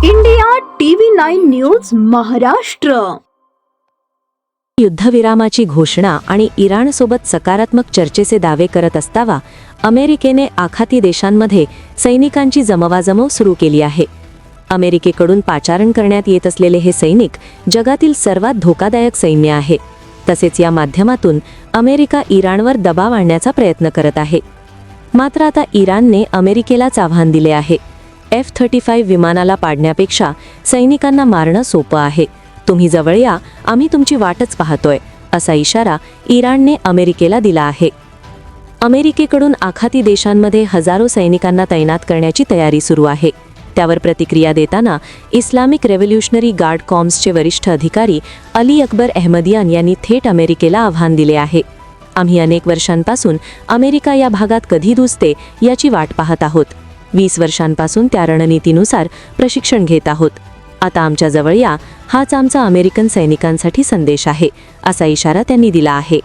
India TV9 news Maharashtra. युद्धविरामाची घोषणा आणि इराणसोबत सकारात्मक चर्चेचे दावे करत असताना अमेरिकेने आखाती देशांमध्ये सैनिकांची जमवाजमव सुरू केली आहे. अमेरिकेकडून पाचारण करण्यात येत असलेले हे सैनिक जगातील सर्वात धोकादायक सैन्य आहे. तसेच या माध्यमातून अमेरिका इराणवर दबाव आणण्याचा प्रयत्न करत आहे. मात्र आता इराणने अमेरिकेलाच आव्हान दिले आहे. F-35 विमानाला पाडण्यापेक्षा सैनिकांना मारणं सोपं आहे. तुम्ही जवळ या, आम्ही तुमची वाटच पाहतोय, असा इशारा इराणने अमेरिकेला दिला आहे. अमेरिकेकडून आखाती देशांमध्ये हजारो सैनिकांना तैनात करण्याची तयारी सुरू आहे. त्यावर प्रतिक्रिया देताना इस्लामिक रेव्होल्युशनरी गार्ड कॉर्प्सचे वरिष्ठ अधिकारी अली अकबर अहमदियान यांनी थेट अमेरिकेला आव्हान दिले आहे. आम्ही अनेक वर्षांपासून अमेरिका या भागात कधी घुसते याची वाट पाहत आहोत. 20 वर्षांपासून त्या रणनीतीनुसार प्रशिक्षण घेत आहोत. आता आमच्या जवळ या, हाच आमचा अमेरिकन सैनिकांसाठी संदेश आहे, असा इशारा त्यांनी दिला आहे.